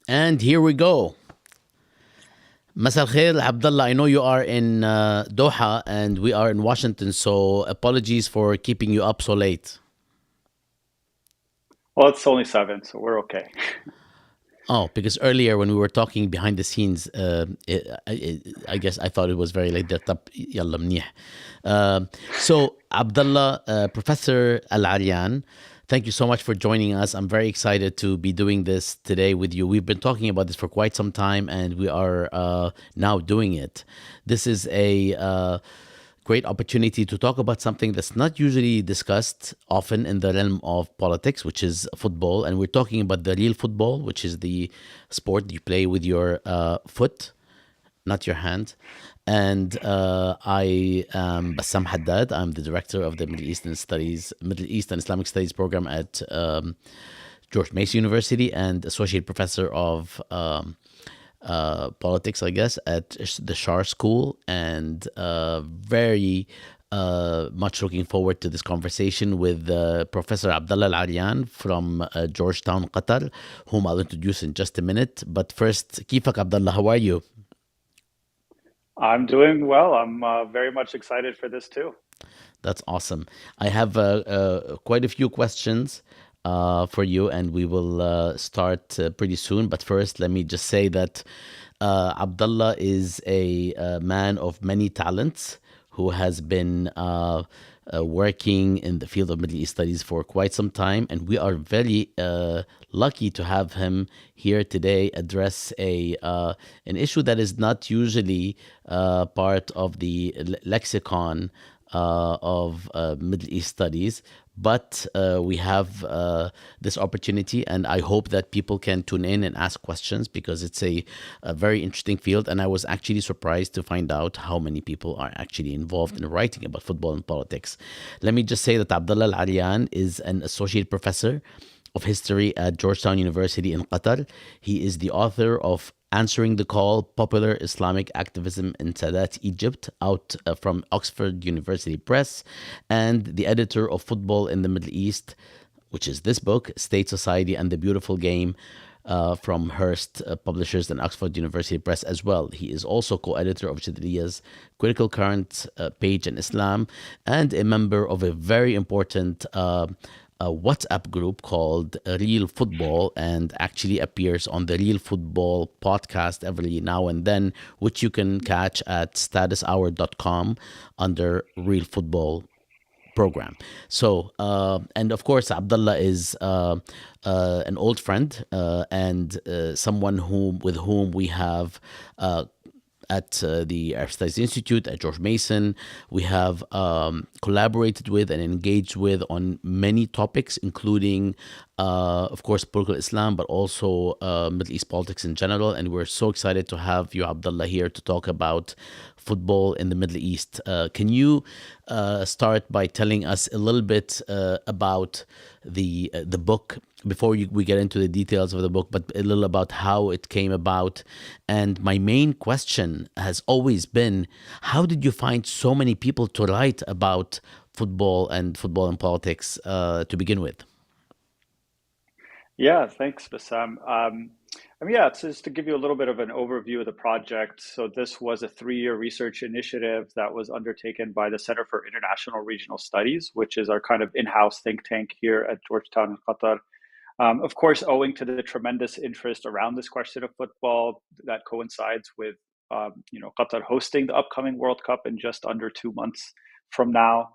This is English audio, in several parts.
And here we go. Masal Khair, Abdullah. I know you are in Doha and we are in Washington, so apologies for keeping you up so late. Well, it's only 7, so we're okay. Oh, because earlier when we were talking behind the scenes, I guess I thought it was very late there. طب يلا منيح. So, Abdullah, Professor Al-Arian, thank you so much for joining us. I'm very excited to be doing this today with you. We've been talking about this for quite some time, and we are now doing it. This is a great opportunity to talk about something that's not usually discussed often in the realm of politics, which is football. And we're talking about the real football, which is the sport you play with your foot, not your hand. And I am Bassam Haddad. I'm the director of the Middle East and Islamic Studies program at George Mason University and associate professor of politics, I guess, at the Shar School, and very much looking forward to this conversation with Professor Abdullah Al-Arian from Georgetown, Qatar, whom I'll introduce in just a minute. But first, Kifak Abdullah, how are you? I'm doing well. I'm very much excited for this too. That's awesome. I have quite a few questions for you, and we will start pretty soon. But first, let me just say that Abdullah is a man of many talents who has been working in the field of Middle East studies for quite some time, and we are very lucky to have him here today address a an issue that is not usually part of the lexicon of Middle East studies. But we have this opportunity, and I hope that people can tune in and ask questions because it's a very interesting field. And I was actually surprised to find out how many people are actually involved in writing about football and politics. Let me just say that Abdullah Al Arian is an associate professor of history at Georgetown University in Qatar. He is the author of Answering the Call: Popular Islamic Activism in Sadat, Egypt, out from Oxford University Press, and the editor of Football in the Middle East, which is this book, State, Society, and the Beautiful Game, from Hearst Publishers and Oxford University Press as well. He is also co-editor of Jadriya's Critical Current page in Islam and a member of a very important a WhatsApp group called Real Football, and actually appears on the Real Football podcast every now and then, which you can catch at statushour.com under Real Football program. So, and of course, Abdullah is an old friend and someone with whom we have at the Arab Studies Institute at George Mason. We have collaborated with and engaged with on many topics, including, of course, political Islam, but also Middle East politics in general. And we're so excited to have you, Abdullah, here to talk about football in the Middle East. Can you start by telling us a little bit about the book before we get into the details of the book, but a little about how it came about? And my main question has always been, how did you find so many people to write about football and politics to begin with? Yeah, thanks, Bassam. Yeah, it's just to give you a little bit of an overview of the project. So this was a 3-year research initiative that was undertaken by the Center for International Regional Studies, which is our kind of in-house think tank here at Georgetown in Qatar. Of course, owing to the tremendous interest around this question of football that coincides with Qatar hosting the upcoming World Cup in just under 2 months from now.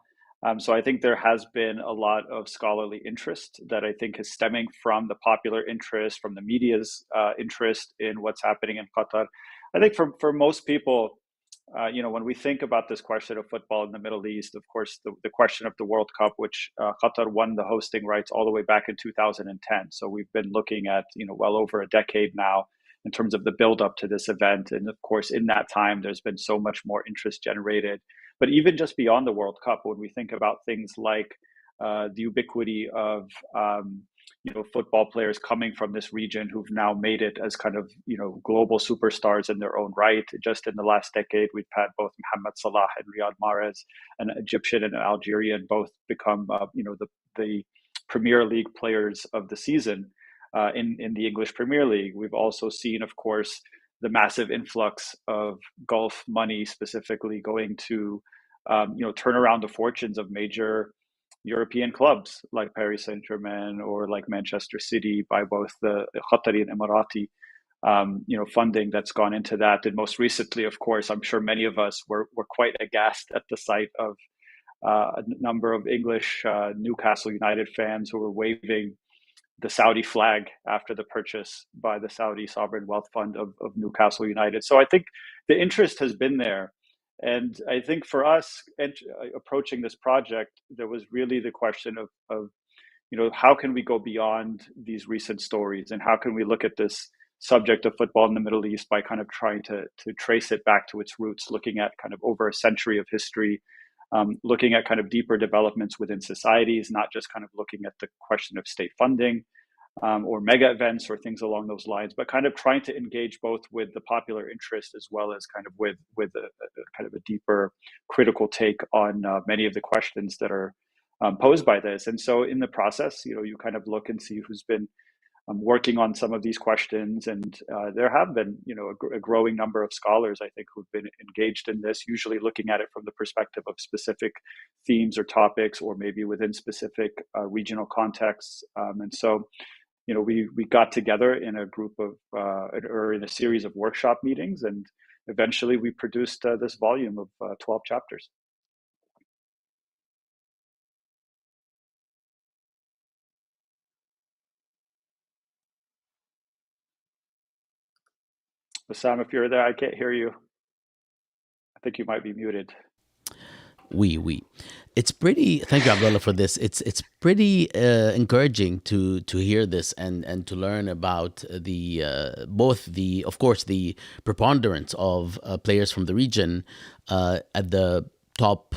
So I think there has been a lot of scholarly interest that I think is stemming from the popular interest, from the media's interest in what's happening in Qatar. I think for most people, when we think about this question of football in the Middle East, of course, the question of the World Cup, which Qatar won the hosting rights all the way back in 2010. So we've been looking at, well over a decade now in terms of the build up to this event. And of course, in that time, there's been so much more interest generated. But even just beyond the World Cup, when we think about things like the ubiquity of football players coming from this region who've now made it as kind of global superstars in their own right. Just in the last decade, we've had both Mohamed Salah and Riyad Mahrez, an Egyptian and an Algerian, both become the Premier League players of the season. in the English Premier League. We've also seen, of course, the massive influx of Gulf money specifically going to turn around the fortunes of major European clubs like Paris Saint-Germain or like Manchester City by both the Qatari and Emirati funding that's gone into that. And most recently, of course, I'm sure many of us were quite aghast at the sight of a number of English Newcastle United fans who were waving the Saudi flag after the purchase by the Saudi Sovereign Wealth Fund of Newcastle United. So I think the interest has been there. And I think for us approaching this project, there was really the question of how can we go beyond these recent stories and how can we look at this subject of football in the Middle East by kind of trying to trace it back to its roots, looking at kind of over a century of history, looking at kind of deeper developments within societies, not just kind of looking at the question of state funding or mega events or things along those lines, but kind of trying to engage both with the popular interest as well as kind of with a kind of a deeper critical take on many of the questions that are posed by this. And so in the process, you kind of look and see who's been working on some of these questions, and there have been, a growing number of scholars, I think, who've been engaged in this, usually looking at it from the perspective of specific themes or topics, or maybe within specific regional contexts. And so, we got together in a group of, or in a series of workshop meetings, and eventually we produced this volume of 12 chapters. Sam, if you're there, I can't hear you. I think you might be muted. We. It's pretty. Thank you, Abdullah, for this. It's pretty encouraging to hear this and to learn about the both the of course the preponderance of players from the region at the top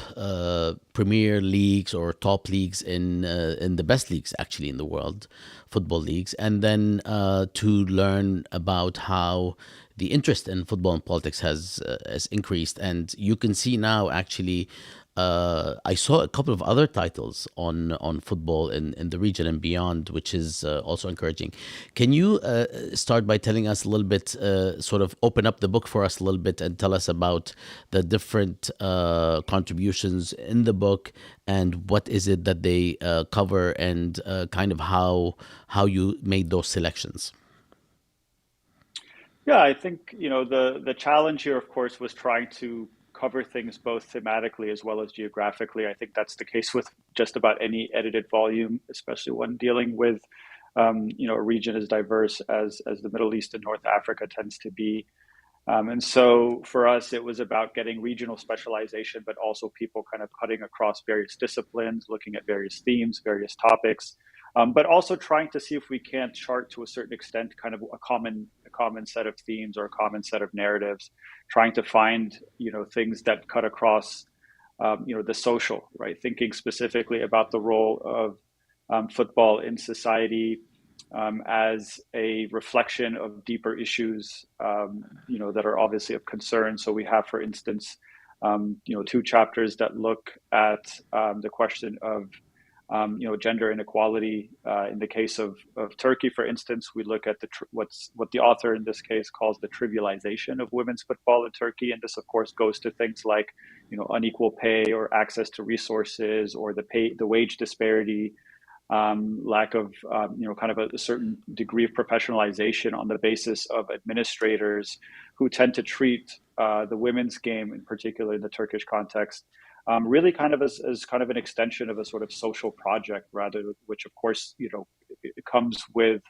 premier leagues or top leagues in the best leagues actually in the world, football leagues, and then to learn about how the interest in football and politics has increased. And you can see now actually I saw a couple of other titles on football in the region and beyond, which is also encouraging. Can you start by telling us a little bit, sort of open up the book for us a little bit and tell us about the different contributions in the book and what is it that they cover, and kind of how you made those selections? Yeah, I think, the challenge here, of course, was trying to cover things both thematically as well as geographically. I think that's the case with just about any edited volume, especially when dealing with, a region as diverse as the Middle East and North Africa tends to be. And so for us, it was about getting regional specialization, but also people kind of cutting across various disciplines, looking at various themes, various topics, but also trying to see if we can't chart to a certain extent kind of a common set of themes or a common set of narratives, trying to find things that cut across the social, right? Thinking specifically about the role of football in society, as a reflection of deeper issues, that are obviously of concern. So we have, for instance, two chapters that look at the question of gender inequality. In the case of Turkey, for instance, we look at what the author in this case calls the trivialization of women's football in Turkey, and this, of course, goes to things like unequal pay or access to resources, or the wage disparity, lack of kind of a certain degree of professionalization on the basis of administrators who tend to treat the women's game, in particular in the Turkish context, really kind of as kind of an extension of a sort of social project, rather, which of course it comes with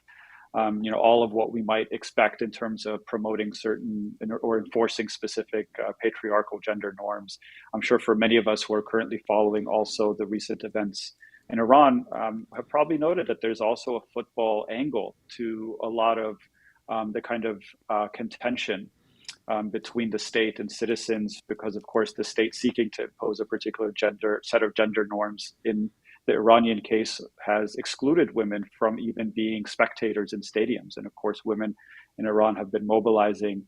all of what we might expect in terms of promoting certain or enforcing specific patriarchal gender norms. I'm sure for many of us who are currently following also the recent events in Iran, have probably noted that there's also a football angle to a lot of the kind of contention between the state and citizens, because of course the state seeking to impose a particular set of gender norms in the Iranian case has excluded women from even being spectators in stadiums. And of course, women in Iran have been mobilizing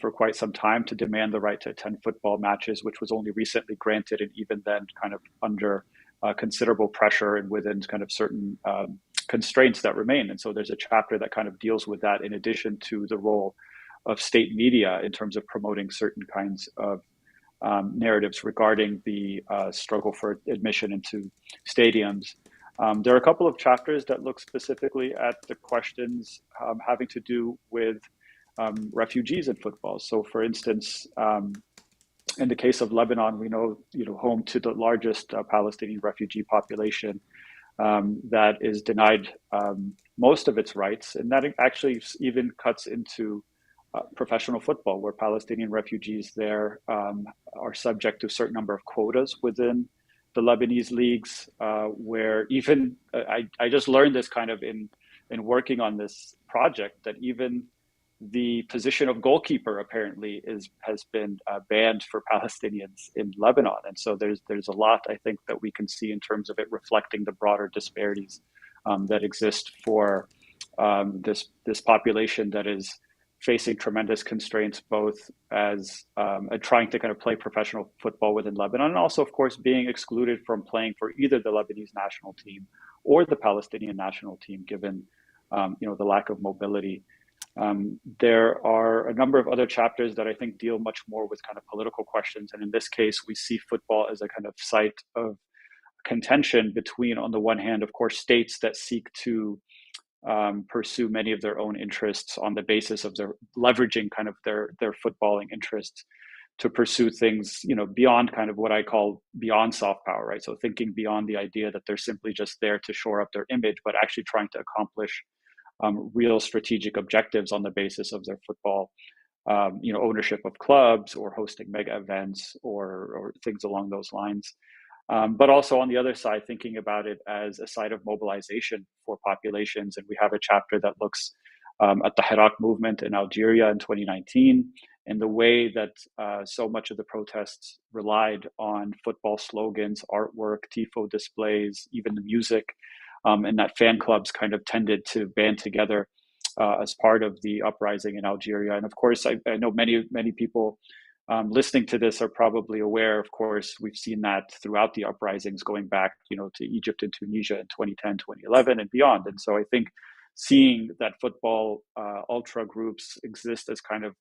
for quite some time to demand the right to attend football matches, which was only recently granted, and even then kind of under considerable pressure and within kind of certain constraints that remain. And so there's a chapter that kind of deals with that in addition to the role of state media in terms of promoting certain kinds of narratives regarding the struggle for admission into stadiums. There are a couple of chapters that look specifically at the questions having to do with refugees in football. So, for instance, in the case of Lebanon, we know, home to the largest Palestinian refugee population that is denied most of its rights, and that actually even cuts into professional football, where Palestinian refugees there are subject to a certain number of quotas within the Lebanese leagues, where even I just learned this kind of in working on this project, that even the position of goalkeeper apparently has been banned for Palestinians in Lebanon. And so there's a lot, I think, that we can see in terms of it reflecting the broader disparities that exist for this population that is facing tremendous constraints, both as trying to kind of play professional football within Lebanon, and also, of course, being excluded from playing for either the Lebanese national team or the Palestinian national team, given the lack of mobility. There are a number of other chapters that I think deal much more with kind of political questions. And in this case, we see football as a kind of site of contention between, on the one hand, of course, states that seek to pursue many of their own interests on the basis of their leveraging kind of their footballing interests to pursue things, beyond kind of what I call beyond soft power, right? So thinking beyond the idea that they're simply just there to shore up their image, but actually trying to accomplish real strategic objectives on the basis of their football, ownership of clubs or hosting mega events or things along those lines. But also on the other side, thinking about it as a site of mobilization for populations. And we have a chapter that looks at the Hirak movement in Algeria in 2019, and the way that so much of the protests relied on football slogans, artwork, tifo displays, even the music, and that fan clubs kind of tended to band together as part of the uprising in Algeria. And of course, I know many people listening to this are probably aware. Of course, we've seen that throughout the uprisings going back, to Egypt and Tunisia in 2010, 2011, and beyond. And so I think seeing that football ultra groups exist as kind of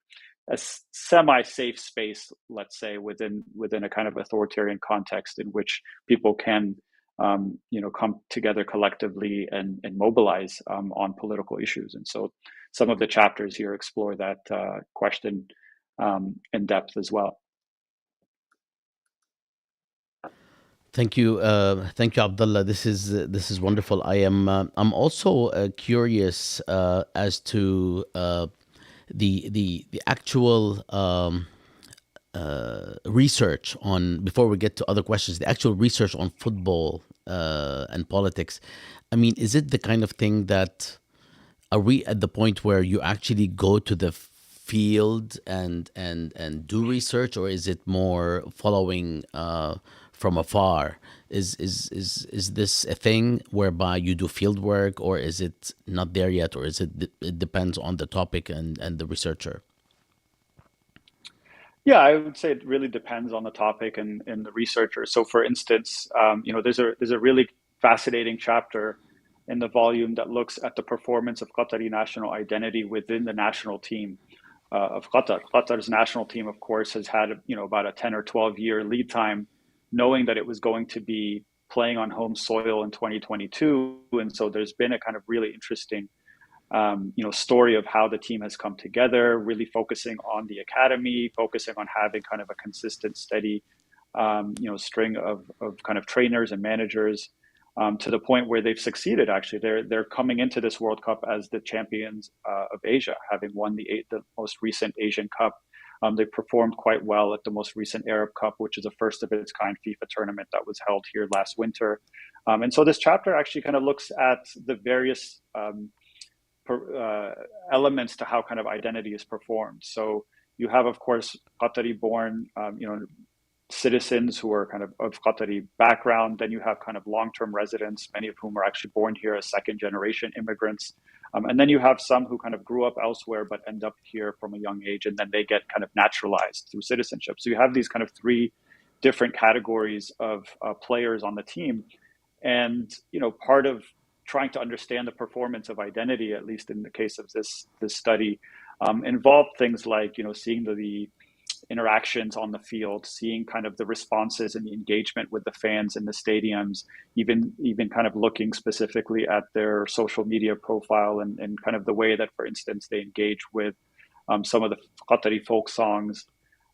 a semi-safe space, let's say, within a kind of authoritarian context in which people can come together collectively and mobilize on political issues. And so some of the chapters here explore that question in depth as well. Thank you, Abdullah. This is wonderful. I'm also curious as to the actual research on, before we get to other questions, the actual research on football and politics. I mean, is it the kind of thing that, are we at the point where you actually go to the field and do research, or is it more following from afar? Is this a thing whereby you do field work, or is it not there yet, or it depends on the topic and the researcher? Yeah, I would say it really depends on the topic and the researcher. So, for instance, there's a really fascinating chapter in the volume that looks at the performance of Qatari national identity within the national team of Qatar. Qatar's national team, of course, has had about a 10 or 12 year lead time, knowing that it was going to be playing on home soil in 2022, and so there's been a kind of really interesting story of how the team has come together, really focusing on the academy, focusing on having kind of a consistent, steady, string of kind of trainers and managers, to the point where they've succeeded. Actually, they're coming into this World Cup as the champions of Asia, having won the most recent Asian Cup. They performed quite well at the most recent Arab Cup, which is a first of its kind FIFA tournament that was held here last winter. And so this chapter actually kind of looks at the various elements to how kind of identity is performed. So you have, of course, Qatari-born, citizens who are kind of Qatari background. Then you have kind of long-term residents, many of whom are actually born here as second-generation immigrants. And then you have some who kind of grew up elsewhere but end up here from a young age, and then they get kind of naturalized through citizenship. So you have these kind of three different categories of players on the team. And, part of trying to understand the performance of identity, at least in the case of this study, involved things like seeing the interactions on the field, seeing kind of the responses and the engagement with the fans in the stadiums, even kind of looking specifically at their social media profile and kind of the way that, for instance, they engage with some of the Qatari folk songs,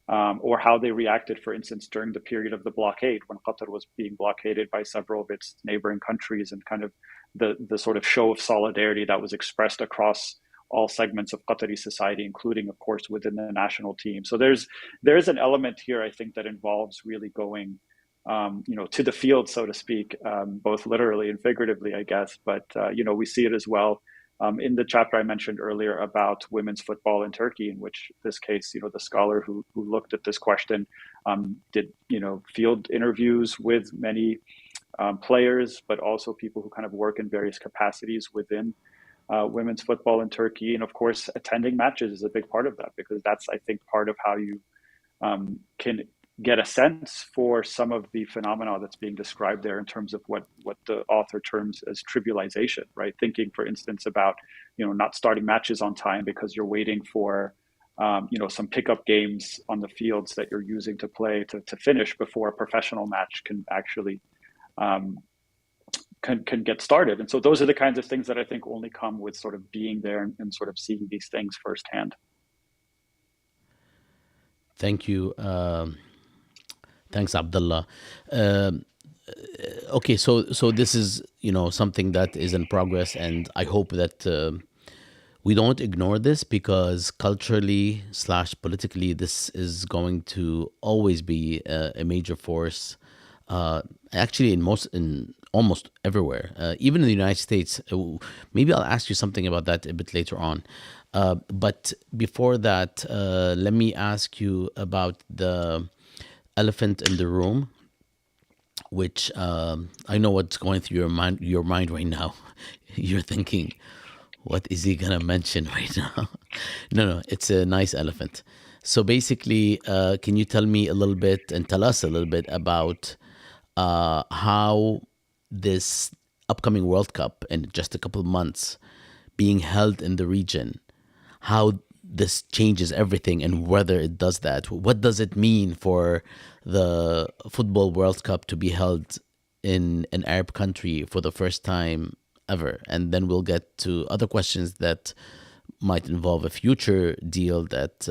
or how they reacted, for instance, during the period of the blockade when Qatar was being blockaded by several of its neighboring countries, and kind of the sort of show of solidarity that was expressed across all segments of Qatari society, including, of course, within the national team. So there's an element here, I think, that involves really going, to the field, so to speak, both literally and figuratively, I guess. But we see it as well in the chapter I mentioned earlier about women's football in Turkey, in which this case, the scholar who looked at this question did, field interviews with many players, but also people who kind of work in various capacities within women's football in Turkey. And of course, attending matches is a big part of that, because that's, I think, part of how you can get a sense for some of the phenomena that's being described there in terms of what the author terms as trivialization, right? Thinking, for instance, about, not starting matches on time because you're waiting for, some pickup games on the fields that you're using to play to finish before a professional match can actually can get started. And so those are the kinds of things that I think only come with sort of being there and sort of seeing these things firsthand. Thank you. Thanks, Abdullah. Um okay, so this is something that is in progress, and I hope that we don't ignore this, because culturally slash politically, this is going to always be a major force. Actually, in almost everywhere, even in the United States. Maybe I'll ask you something about that a bit later on. But before that, let me ask you about the elephant in the room, which I know what's going through your mind right now. You're thinking, what is he gonna mention right now? No, it's a nice elephant. So basically, can you tell me a little bit and tell us a little bit about how this upcoming World Cup in just a couple of months being held in the region, how this changes everything, and whether it does that. What does it mean for the Football World Cup to be held in an Arab country for the first time ever? And then we'll get to other questions that might involve a future deal that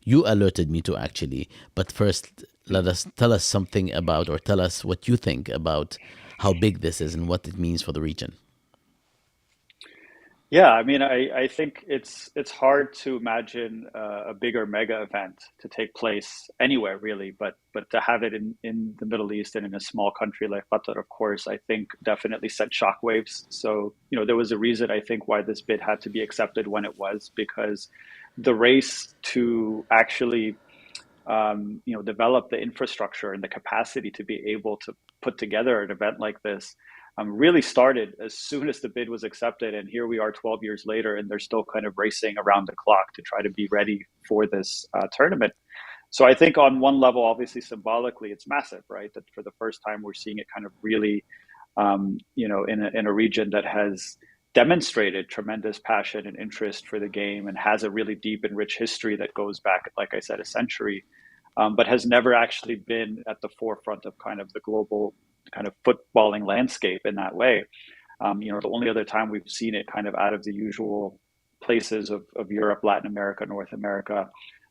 you alerted me to, actually. But first, tell us something about, or tell us what you think about how big this is and what it means for the region. Yeah, I mean, I think it's hard to imagine a bigger mega event to take place anywhere really, but to have it in the Middle East and in a small country like Qatar, of course, I think definitely sent shockwaves. So, there was a reason, I think, why this bid had to be accepted when it was, because the race to actually develop the infrastructure and the capacity to be able to put together an event like this really started as soon as the bid was accepted. And here we are 12 years later, and they're still kind of racing around the clock to try to be ready for this tournament. So I think on one level, obviously symbolically, it's massive, right? That for the first time, we're seeing it kind of really, in a region that has demonstrated tremendous passion and interest for the game and has a really deep and rich history that goes back, like I said, a century, but has never actually been at the forefront of kind of the global kind of footballing landscape in that way. The only other time we've seen it kind of out of the usual places of Europe, Latin America, North America,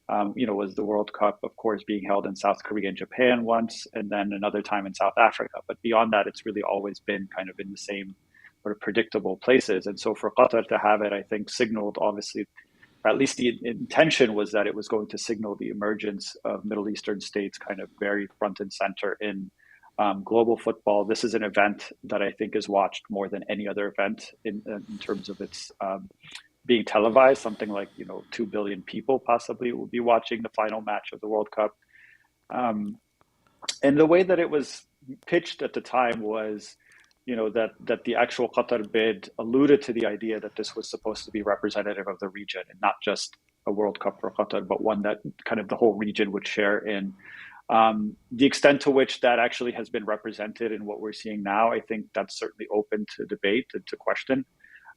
was the World Cup, of course, being held in South Korea and Japan once, and then another time in South Africa. But beyond that, it's really always been kind of in the same sort of predictable places. And so for Qatar to have it, I think signaled, obviously, or at least the intention was that it was going to signal the emergence of Middle Eastern states kind of very front and center in global football. This is an event that I think is watched more than any other event in terms of its being televised. Something like 2 billion people possibly will be watching the final match of the World Cup. And the way that it was pitched at the time was, that the actual Qatar bid alluded to the idea that this was supposed to be representative of the region and not just a World Cup for Qatar, but one that kind of the whole region would share in. The extent to which that actually has been represented in what we're seeing now, I think that's certainly open to debate and to question.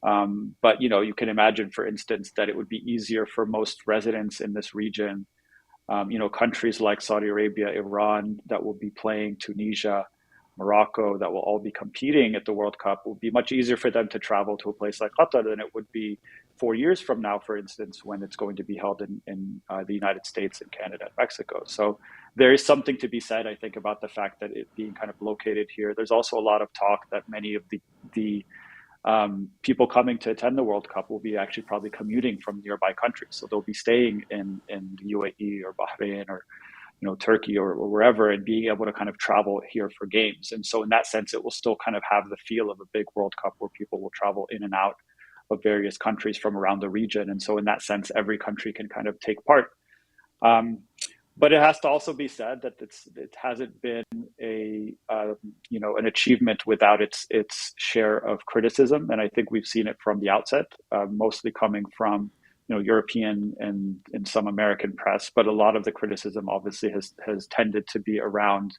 But you can imagine, for instance, that it would be easier for most residents in this region, countries like Saudi Arabia, Iran, that will be playing, Tunisia, Morocco, that will all be competing at the World Cup, will be much easier for them to travel to a place like Qatar than it would be 4 years from now, for instance, when it's going to be held in the United States and Canada and Mexico. So there is something to be said, I think, about the fact that it being kind of located here. There's also a lot of talk that many of the people coming to attend the World Cup will be actually probably commuting from nearby countries. So they'll be staying in the UAE or Bahrain or Turkey or wherever, and being able to kind of travel here for games. And so in that sense, it will still kind of have the feel of a big World Cup where people will travel in and out of various countries from around the region. And so in that sense, every country can kind of take part. Um, but it has to also be said that it hasn't been an achievement without its share of criticism, and I think we've seen it from the outset, mostly coming from European and some American press. But a lot of the criticism obviously has tended to be around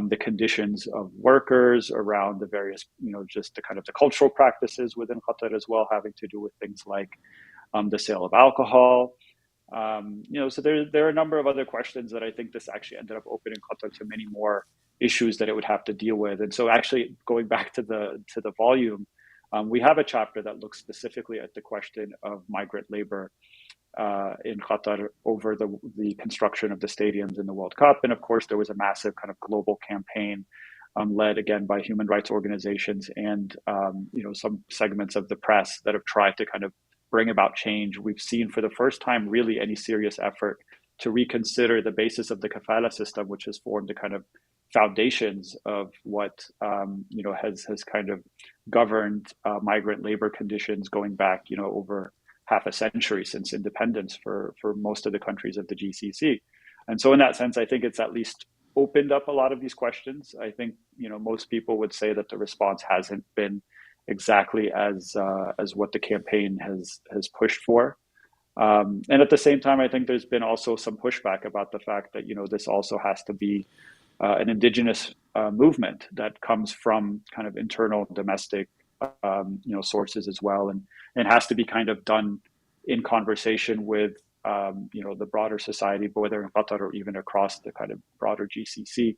the conditions of workers, around the various just the kind of the cultural practices within Qatar as well, having to do with things like the sale of alcohol. So there are a number of other questions that I think this actually ended up opening Qatar to many more issues that it would have to deal with. And so actually going back to the volume, we have a chapter that looks specifically at the question of migrant labor in Qatar over the construction of the stadiums in the World Cup. And of course, there was a massive kind of global campaign led again by human rights organizations and some segments of the press that have tried to kind of bring about change. We've seen for the first time really any serious effort to reconsider the basis of the Cafla system, which has formed the kind of foundations of what has kind of governed migrant labor conditions going back over half a century since independence for most of the countries of the GCC. And so in that sense, I think it's at least opened up a lot of these questions. I think most people would say that the response hasn't been exactly as what the campaign has pushed for. And at the same time, I think there's been also some pushback about the fact that this also has to be an indigenous movement that comes from kind of internal domestic sources as well, and has to be kind of done in conversation with the broader society, whether in Qatar or even across the kind of broader GCC.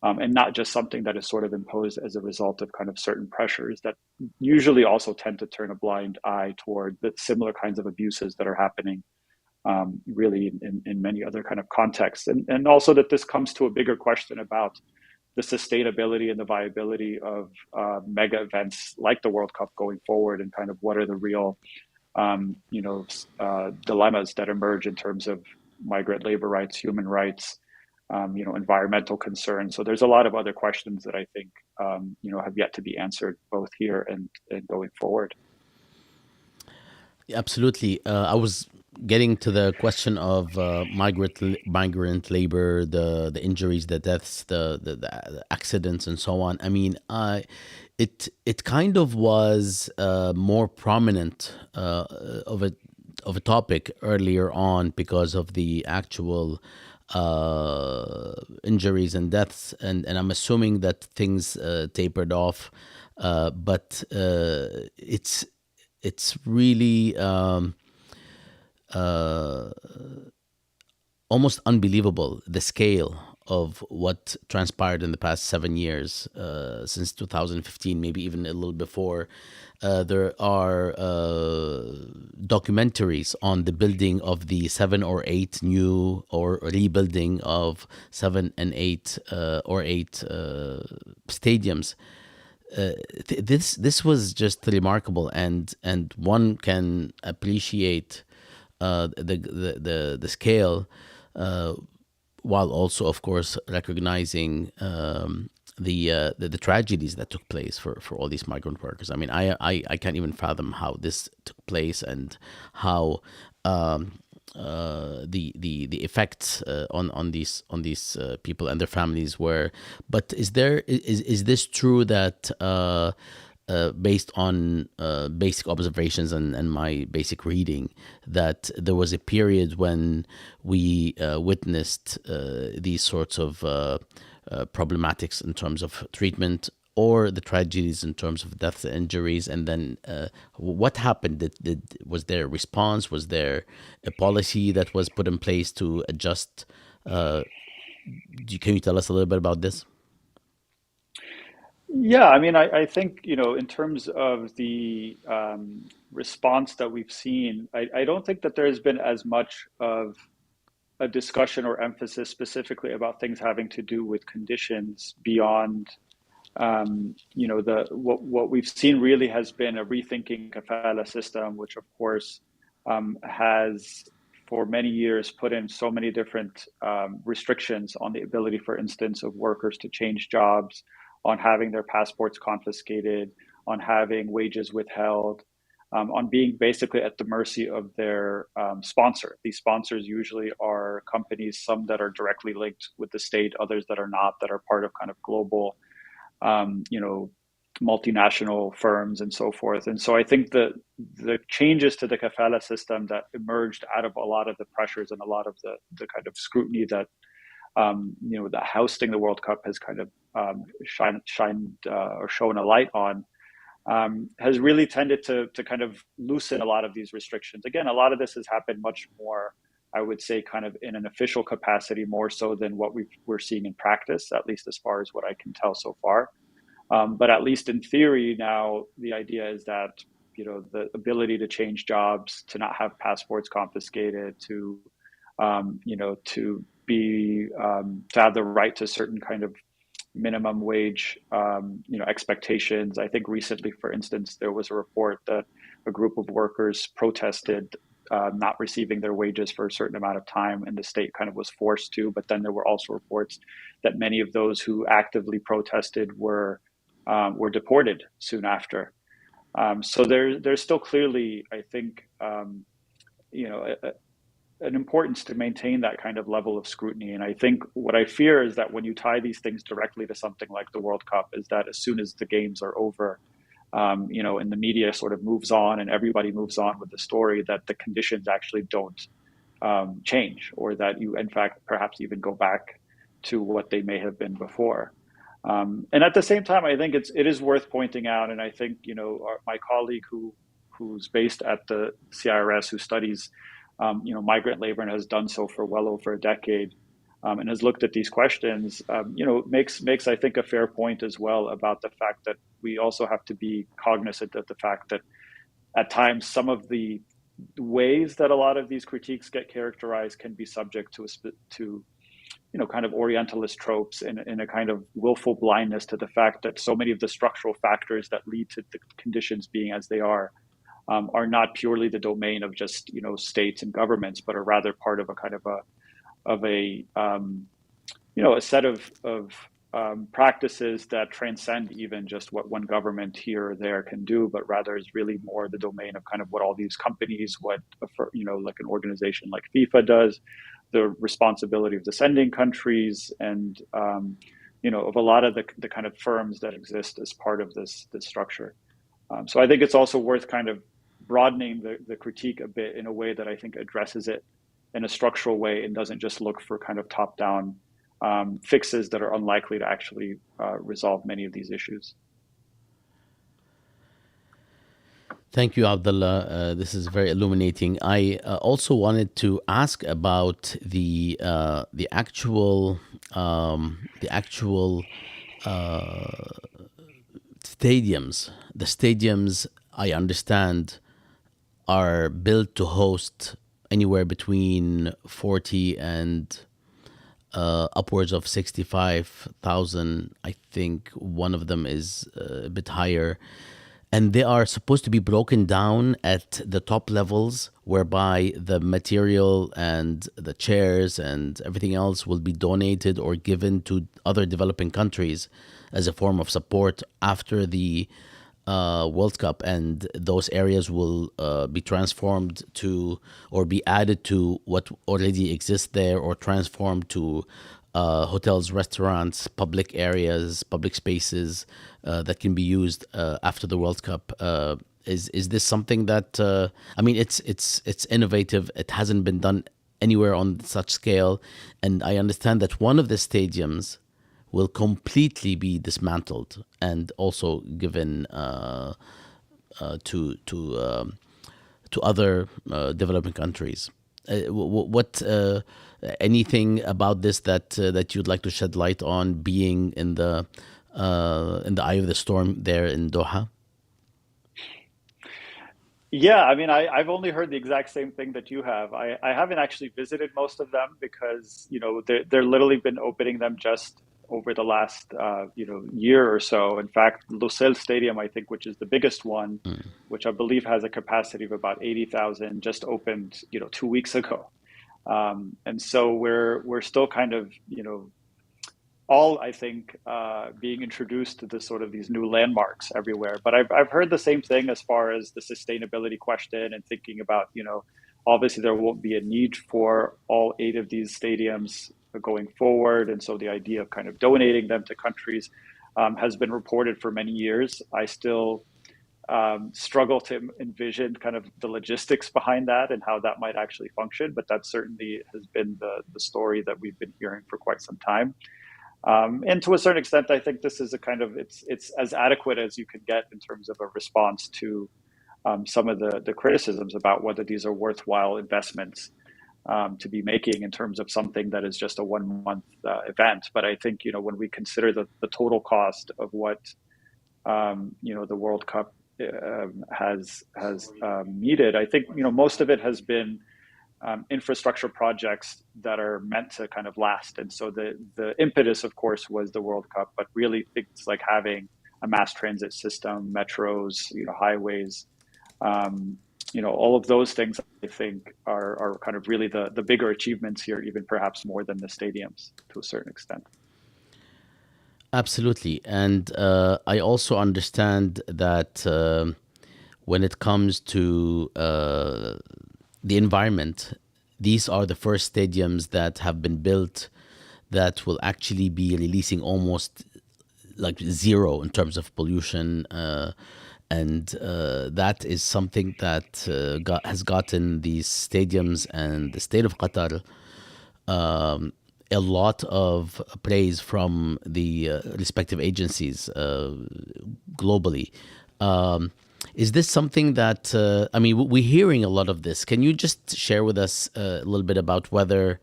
And not just something that is sort of imposed as a result of kind of certain pressures that usually also tend to turn a blind eye toward the similar kinds of abuses that are happening really in many other kind of contexts. And also that this comes to a bigger question about the sustainability and the viability of mega events like the World Cup going forward, and kind of what are the real dilemmas that emerge in terms of migrant labor rights, human rights, environmental concerns. So there's a lot of other questions that I think, have yet to be answered both here and going forward. Absolutely. I was getting to the question of migrant labor, the injuries, the deaths, the accidents, and so on. I mean, it kind of was more prominent of a topic earlier on because of the actual injuries and deaths, and I'm assuming that things tapered off, but it's really almost unbelievable, the scale of what transpired in the past 7 years, since 2015, maybe even a little before. There are documentaries on the building of the 7 or 8 new, or rebuilding of 7 and 8 stadiums. This was just remarkable, and one can appreciate the scale, while also, of course, recognizing the tragedies that took place for all these migrant workers. I mean, I can't even fathom how this took place, and how the effects on these people and their families were. But is this true that based on basic observations and my basic reading, that there was a period when we witnessed these sorts of problematics in terms of treatment, or the tragedies in terms of deaths and injuries. And then what happened? Was there a response? Was there a policy that was put in place to adjust? Uh, can you tell us a little bit about this? Yeah, I mean, I think, in terms of the response that we've seen, I don't think that there's been as much of a discussion or emphasis specifically about things having to do with conditions beyond, what we've seen really has been a rethinking kafala system, which of course has for many years put in so many different restrictions on the ability, for instance, of workers to change jobs, on having their passports confiscated, on having wages withheld, on being basically at the mercy of their sponsor. These sponsors usually are companies, some that are directly linked with the state, others that are not, that are part of kind of global, um, you know, multinational firms and so forth. And so I think the changes to the kafala system that emerged out of a lot of the pressures and a lot of the kind of scrutiny that that hosting the World Cup has kind of shined or shown a light on, has really tended to kind of loosen a lot of these restrictions. Again, a lot of this has happened much more, I would say, kind of in an official capacity, more so than what we're seeing in practice, at least as far as what I can tell so far. But at least in theory now, the idea is that the ability to change jobs, to not have passports confiscated, to be to have the right to certain kind of minimum wage, expectations. I think recently, for instance, there was a report that a group of workers protested not receiving their wages for a certain amount of time, and the state kind of was forced to. But then there were also reports that many of those who actively protested were deported soon after. So there's still clearly, I think, you know, a, an importance to maintain that kind of level of scrutiny. And I think what I fear is that when you tie these things directly to something like the World Cup, is that as soon as the games are over, and the media sort of moves on and everybody moves on with the story, that the conditions actually don't change, or that you, in fact, perhaps even go back to what they may have been before. And at the same time, I think it is worth pointing out, and I think my colleague who's based at the CIRS, who studies migrant labor and has done so for well over a decade, and has looked at these questions, makes I think a fair point as well about the fact that we also have to be cognizant of the fact that at times some of the ways that a lot of these critiques get characterized can be subject to kind of Orientalist tropes, and a kind of willful blindness to the fact that so many of the structural factors that lead to the conditions being as they are not purely the domain of just states and governments, but are rather part of a kind of a set of practices that transcend even just what one government here or there can do, but rather is really more the domain of kind of what all these companies, like an organization like FIFA does, the responsibility of the sending countries, and of a lot of the kind of firms that exist as part of this structure. So I think it's also worth kind of broadening the critique a bit in a way that I think addresses it in a structural way and doesn't just look for kind of top-down fixes that are unlikely to actually resolve many of these issues. Thank you, Abdullah. This is very illuminating. I also wanted to ask about the actual stadiums. The stadiums, I understand, are built to host anywhere between 40 and upwards of 65,000. I think one of them is a bit higher. And they are supposed to be broken down at the top levels, whereby the material and the chairs and everything else will be donated or given to other developing countries as a form of support after the World Cup, and those areas will be transformed to, or be added to what already exists there, or transformed to hotels, restaurants, public areas, public spaces that can be used after the World Cup. Is this something that I mean? It's innovative. It hasn't been done anywhere on such scale, and I understand that one of the stadiums will completely be dismantled and also given to other developing countries. What anything about this that you'd like to shed light on, being in the eye of the storm there in Doha? Yeah, I mean, I've only heard the exact same thing that you have. I haven't actually visited most of them because, they're literally been opening them just over the last, year or so. In fact, Lusail Stadium, I think, which is the biggest one, which I believe has a capacity of about 80,000, just opened, 2 weeks ago. And so we're still kind of, all I think being introduced to the sort of these new landmarks everywhere. But I've heard the same thing as far as the sustainability question and thinking about, obviously there won't be a need for all eight of these stadiums going forward, and so the idea of kind of donating them to countries has been reported for many years. I still struggle to envision kind of the logistics behind that and how that might actually function, but that certainly has been the story that we've been hearing for quite some time. And to a certain extent, I think this is a kind of it's as adequate as you can get in terms of a response to some of the criticisms about whether these are worthwhile investments to be making in terms of something that is just a 1 month event. But I think when we consider the total cost of what the World Cup has needed, I think most of it has been infrastructure projects that are meant to kind of last. And so the impetus, of course, was the World Cup, but really things like having a mass transit system, metros, highways, all of those things, I think, are kind of really the bigger achievements here, even perhaps more than the stadiums to a certain extent. Absolutely, and I also understand that when it comes to the environment, these are the first stadiums that have been built that will actually be releasing almost like zero in terms of pollution. And that is something that has gotten these stadiums and the state of Qatar a lot of praise from the respective agencies globally. Is this something that I mean? We're hearing a lot of this. Can you just share with us a little bit about whether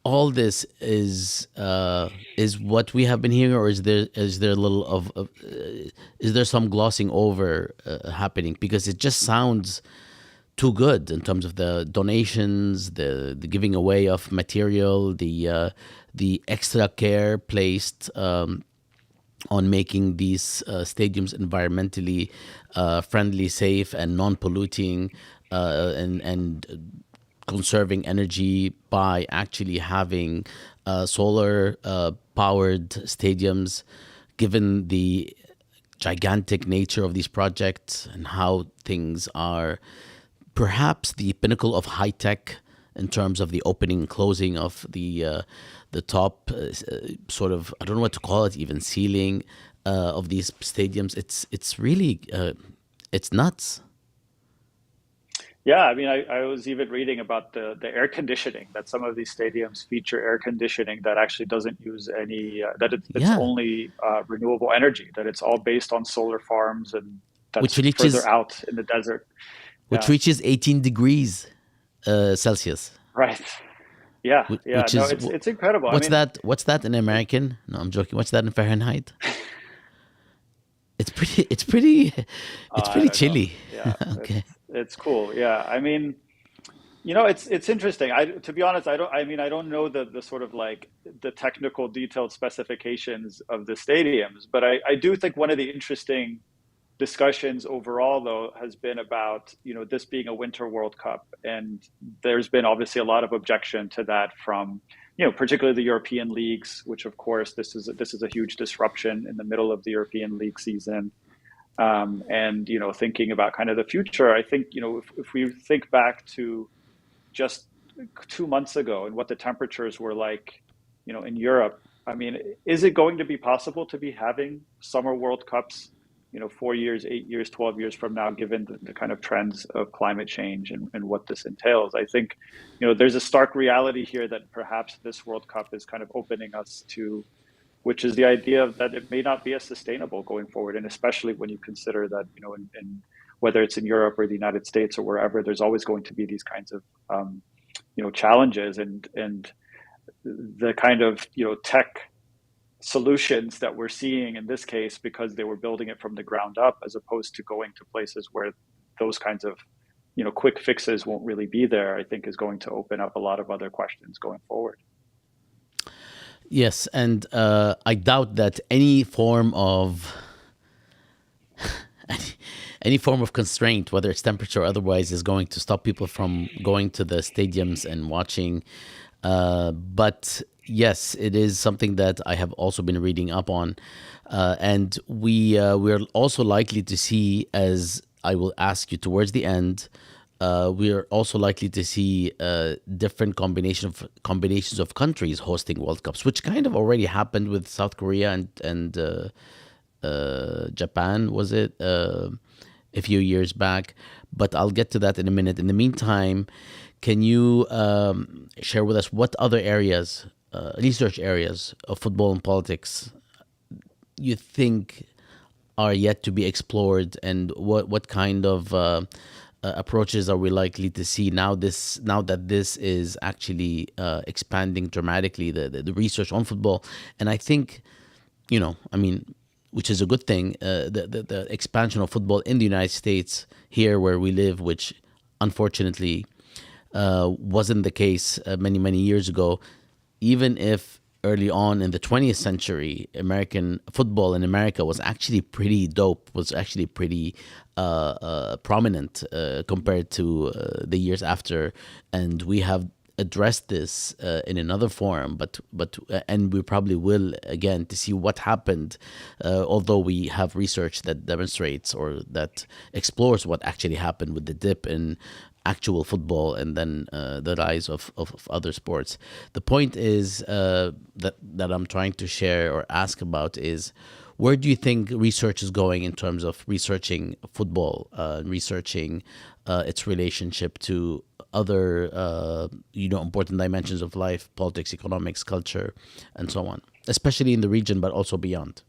all this is what we have been hearing, or is there a little is there some glossing over happening? Because it just sounds too good in terms of the donations, the giving away of material, the extra care placed on making these stadiums environmentally friendly, safe, and non-polluting, and conserving energy by actually having solar powered stadiums, given the gigantic nature of these projects and how things are perhaps the pinnacle of high tech in terms of the opening and closing of the top sort of, I don't know what to call it, even ceiling of these stadiums. It's really it's nuts. Yeah, I mean, I was even reading about the air conditioning, that some of these stadiums feature air conditioning that actually doesn't use any, it's Yeah, only renewable energy, that it's all based on solar farms, and which that's further reaches out in the desert. which Yeah, reaches 18 degrees Celsius. right. Yeah, yeah. Which No, is it's incredible. I what's mean, that? What's that in American? No, I'm joking. What's that in Fahrenheit? It's pretty. It's pretty. It's I pretty don't know. chilly. Yeah, Okay. it's cool. Yeah, I mean, it's interesting. To be honest, I don't know the sort of like the technical detailed specifications of the stadiums, but I do think one of the interesting discussions overall though has been about this being a winter World Cup, and there's been obviously a lot of objection to that from particularly the European leagues, which of course this is a huge disruption in the middle of the European league season. And thinking about kind of the future, I think if we think back to just 2 months ago and what the temperatures were like, in Europe, I mean, is it going to be possible to be having summer World Cups, 4 years, 8 years, 12 years from now, given the kind of trends of climate change and what this entails? I think, there's a stark reality here that perhaps this World Cup is kind of opening us to, which is the idea of that it may not be as sustainable going forward. And especially when you consider that, in whether it's in Europe or the United States or wherever, there's always going to be these kinds of, challenges and the kind of, tech solutions that we're seeing in this case because they were building it from the ground up as opposed to going to places where those kinds of quick fixes won't really be there, I think is going to open up a lot of other questions going forward. Yes, and I doubt that any form of any, any form of constraint, whether it's temperature or otherwise, is going to stop people from going to the stadiums and watching. But yes, it is something that I have also been reading up on, and we're also likely to see, as I will ask you towards the end. We are also likely to see different combinations of countries hosting World Cups, which kind of already happened with South Korea and Japan, was it, a few years back? But I'll get to that in a minute. In the meantime, can you share with us what other areas, research areas of football and politics, you think are yet to be explored, and what kind of approaches are we likely to see now that this is actually expanding dramatically, the research on football? And I think, I mean, which is a good thing, the expansion of football in the United States here where we live, which unfortunately wasn't the case many years ago. Even if early on in the 20th century, American football in America was actually pretty dope, was actually pretty prominent compared to the years after, and we have addressed this in another forum, but and we probably will again to see what happened. Although we have research that demonstrates or that explores what actually happened with the dip in actual football and then the rise of other sports. The point is that I'm trying to share or ask about is, where do you think research is going in terms of researching football, researching its relationship to other important dimensions of life, politics, economics, culture, and so on, especially in the region but also beyond?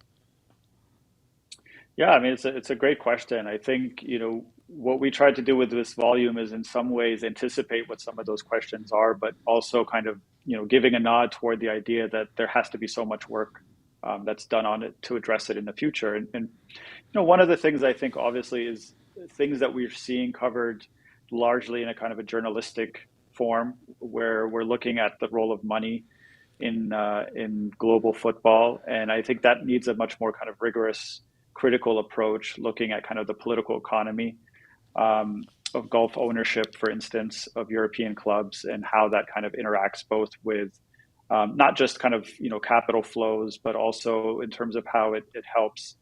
Yeah, I mean, it's a great question. I think, what we tried to do with this volume is in some ways anticipate what some of those questions are, but also kind of, giving a nod toward the idea that there has to be so much work that's done on it to address it in the future. And one of the things I think obviously is things that we're seeing covered largely in a kind of a journalistic form, where we're looking at the role of money in global football, and I think that needs a much more kind of rigorous, critical approach, looking at kind of the political economy of Gulf ownership, for instance, of European clubs, and how that kind of interacts both with not just kind of capital flows, but also in terms of how it helps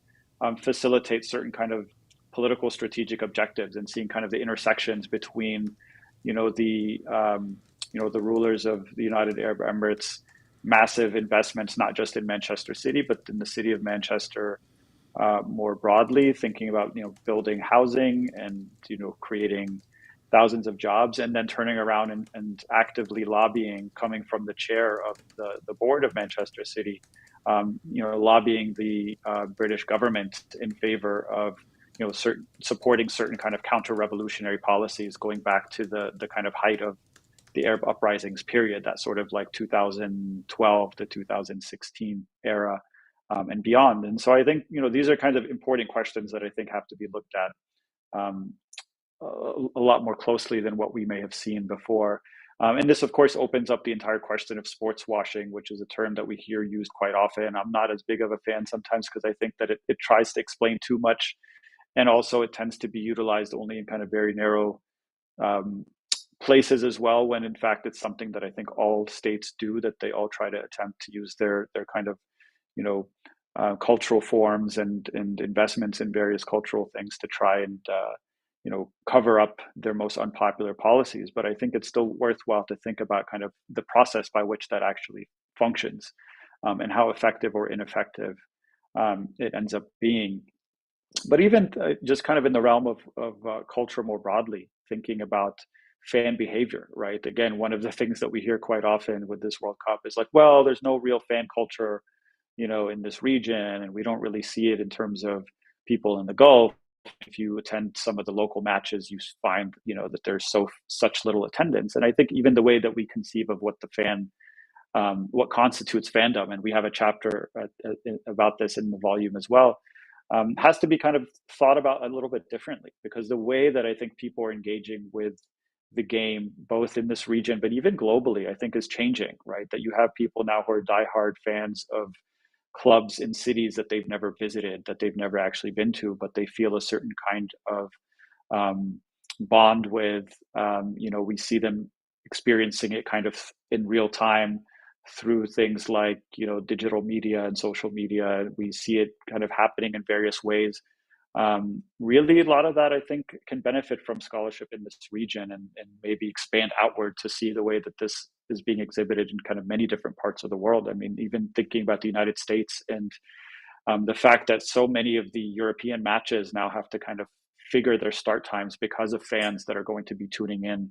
facilitate certain kind of political strategic objectives, and seeing kind of the intersections between the rulers of the United Arab Emirates massive investments, not just in Manchester City, but in the city of Manchester more broadly, thinking about building housing and creating thousands of jobs, and then turning around and actively lobbying, coming from the chair of the board of Manchester City, lobbying the British government in favor of supporting certain kind of counter-revolutionary policies, going back to the kind of height of the Arab uprisings period, that sort of like 2012 to 2016 era, and beyond. And so I think these are kinds of important questions that I think have to be looked at um, a lot more closely than what we may have seen before. And this, of course, opens up the entire question of sports washing, which is a term that we hear used quite often. I'm not as big of a fan sometimes, because I think that it tries to explain too much. And also it tends to be utilized only in kind of very narrow um, places as well, when in fact it's something that I think all states do, that they all try to attempt to use their kind of you know cultural forms and investments in various cultural things to try and cover up their most unpopular policies. But I think it's still worthwhile to think about kind of the process by which that actually functions, and how effective or ineffective it ends up being. But even just kind of in the realm of culture more broadly, thinking about fan behavior, right? Again, one of the things that we hear quite often with this World Cup is like, well, there's no real fan culture, in this region, and we don't really see it in terms of people in the Gulf. If you attend some of the local matches, you find, that there's such little attendance. And I think even the way that we conceive of what constitutes fandom, and we have a chapter about this in the volume as well, has to be kind of thought about a little bit differently, because the way that I think people are engaging with the game, both in this region, but even globally, I think is changing, right? That you have people now who are diehard fans of clubs in cities that they've never visited, that they've never actually been to, but they feel a certain kind of bond with. We see them experiencing it kind of in real time through things like digital media and social media. We see it kind of happening in various ways. Really, a lot of that I think can benefit from scholarship in this region, and maybe expand outward to see the way that this is being exhibited in kind of many different parts of the world. I mean, even thinking about the United States, and the fact that so many of the European matches now have to kind of figure their start times because of fans that are going to be tuning in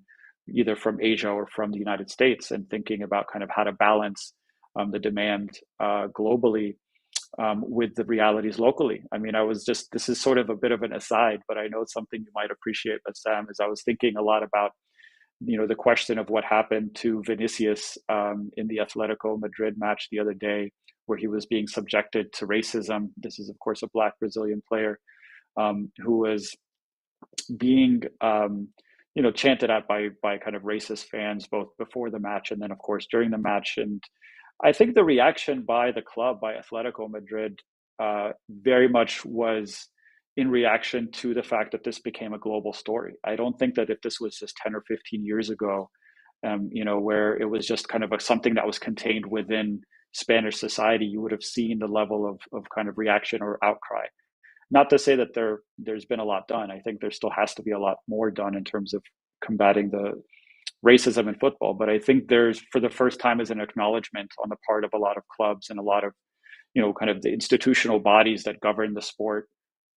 either from Asia or from the United States, and thinking about kind of how to balance the demand globally with the realities locally. I mean, this is sort of a bit of an aside, but I know it's something you might appreciate, but Sam, is I was thinking a lot about, the question of what happened to Vinicius in the Atletico Madrid match the other day, where he was being subjected to racism. This is, of course, a Black Brazilian player who was being, chanted at by kind of racist fans, both before the match and then, of course, during the match. And I think the reaction by the club, by Atletico Madrid, very much was in reaction to the fact that this became a global story. I don't think that if this was just 10 or 15 years ago, where it was just kind of something that was contained within Spanish society, you would have seen the level of kind of reaction or outcry. Not to say that there's been a lot done. I think there still has to be a lot more done in terms of combating the racism in football. But I think there's, for the first time, is an acknowledgement on the part of a lot of clubs and a lot of, kind of the institutional bodies that govern the sport,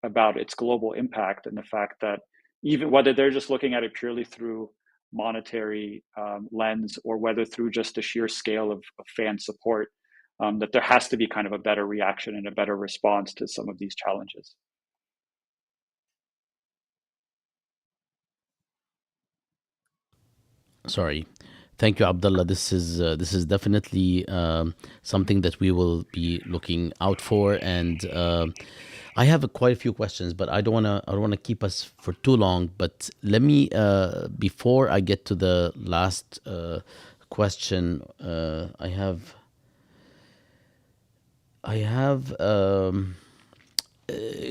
about its global impact, and the fact that even whether they're just looking at it purely through monetary lens, or whether through just the sheer scale of fan support, that there has to be kind of a better reaction and a better response to some of these challenges. Sorry. Thank you, Abdullah. This is definitely something that we will be looking out for, and I have quite a few questions, but I don't wanna keep us for too long. But let me, before I get to the last question, I have a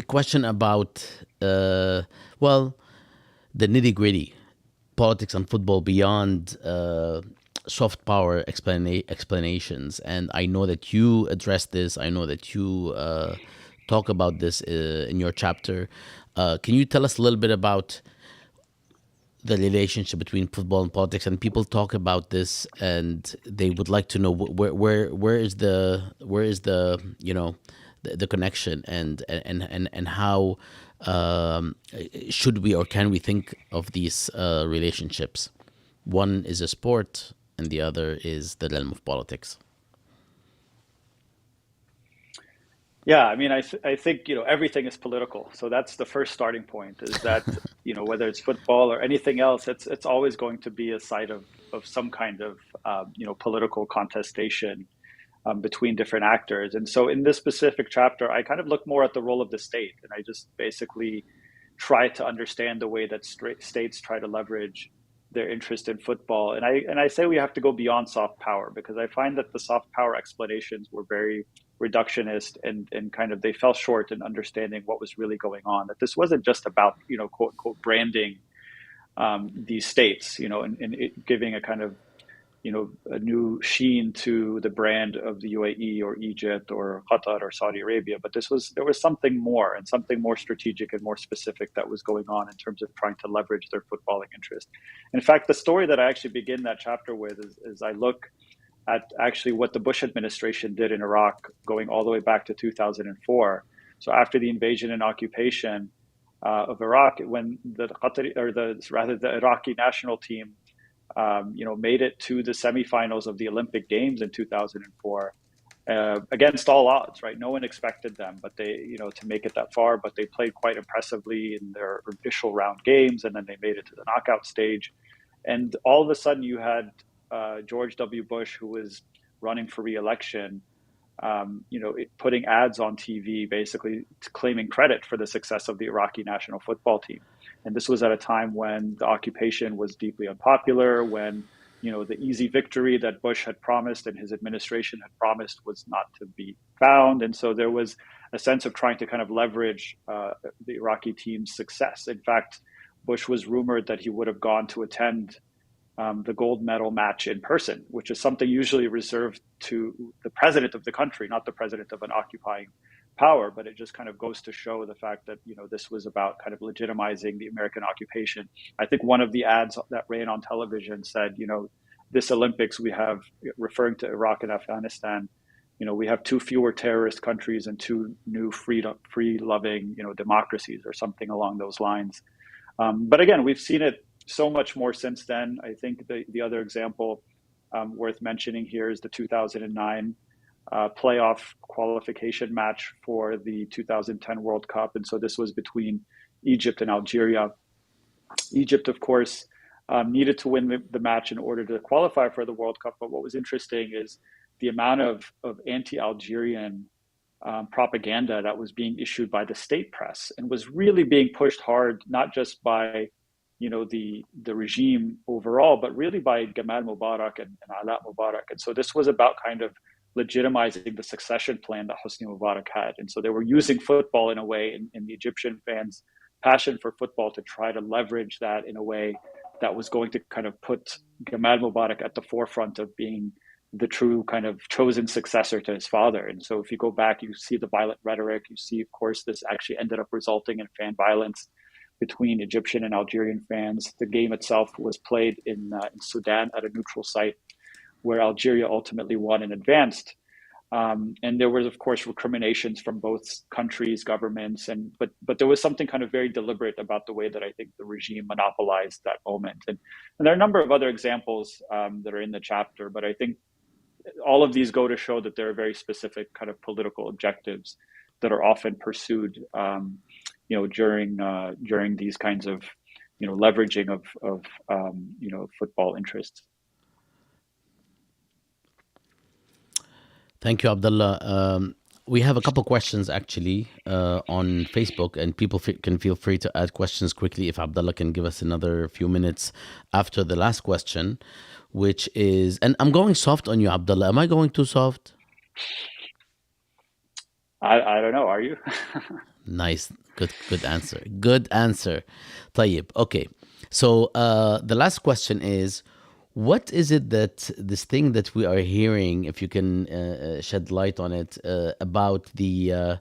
question about well, the nitty gritty, politics and football beyond soft power explanations. And I know that you address this. I know that you talk about this in your chapter. Can you tell us a little bit about the relationship between football and politics? And people talk about this, and they would like to know where is the the connection, and how should we or can we think of these relationships? One is a sport, and the other is the realm of politics. Yeah, I mean, I think everything is political, so that's the first starting point. Is that whether it's football or anything else, it's always going to be a site of some kind of political contestation between different actors. And so in this specific chapter, I kind of look more at the role of the state, and I just basically try to understand the way that states try to leverage their interest in football. And I say we have to go beyond soft power, because I find that the soft power explanations were very reductionist, and kind of they fell short in understanding what was really going on. That this wasn't just about quote unquote branding these states, and it giving a kind of a new sheen to the brand of the UAE or Egypt or Qatar or Saudi Arabia. But there was something more, and something more strategic and more specific that was going on in terms of trying to leverage their footballing interest. In fact, the story that I actually begin that chapter with is I look at actually what the Bush administration did in Iraq, going all the way back to 2004. So after the invasion and occupation of Iraq, when the Qatari, or the rather the Iraqi national team, made it to the semifinals of the Olympic Games in 2004, against all odds, right? No one expected them, but they, to make it that far, but they played quite impressively in their initial round games, and then they made it to the knockout stage. And all of a sudden, you had George W. Bush, who was running for re-election, putting ads on TV, basically claiming credit for the success of the Iraqi national football team. And this was at a time when the occupation was deeply unpopular, when the easy victory that Bush had promised and his administration had promised was not to be found. And so there was a sense of trying to kind of leverage the Iraqi team's success. In fact, Bush was rumored that he would have gone to attend the gold medal match in person, which is something usually reserved to the president of the country, not the president of an occupying power. But it just kind of goes to show the fact that, this was about kind of legitimizing the American occupation. I think one of the ads that ran on television said, this Olympics, we have, referring to Iraq and Afghanistan, we have two fewer terrorist countries and two new free-loving, democracies, or something along those lines. But again, we've seen it so much more since then. I think the other example worth mentioning here is the 2009 playoff qualification match for the 2010 World Cup. And so this was between Egypt and Algeria. Egypt, of course, needed to win the match in order to qualify for the World Cup. But what was interesting is the amount of anti-Algerian propaganda that was being issued by the state press, and was really being pushed hard, not just by the regime overall, but really by Gamal Mubarak and Ala Mubarak. And so this was about kind of legitimizing the succession plan that Hosni Mubarak had. And so they were using football in a way, in the Egyptian fans' passion for football, to try to leverage that in a way that was going to kind of put Gamal Mubarak at the forefront of being the true kind of chosen successor to his father. And so if you go back, you see the violent rhetoric, you see, of course, this actually ended up resulting in fan violence between Egyptian and Algerian fans. The game itself was played in Sudan at a neutral site, where Algeria ultimately won and advanced. And there was, of course, recriminations from both countries' governments, but there was something kind of very deliberate about the way that I think the regime monopolized that moment. And there are a number of other examples that are in the chapter, but I think all of these go to show that there are very specific kind of political objectives that are often pursued, during these kinds of, leveraging of football interests. Thank you, Abdullah. We have a couple questions actually on Facebook, and people can feel free to add questions quickly if Abdullah can give us another few minutes after the last question, which is, and I'm going soft on you, Abdullah. Am I going too soft? I don't know. Are you? Nice. Good answer. Good answer. طيب. Okay. So the last question is, what is it that this thing that we are hearing, if you can shed light on it, about the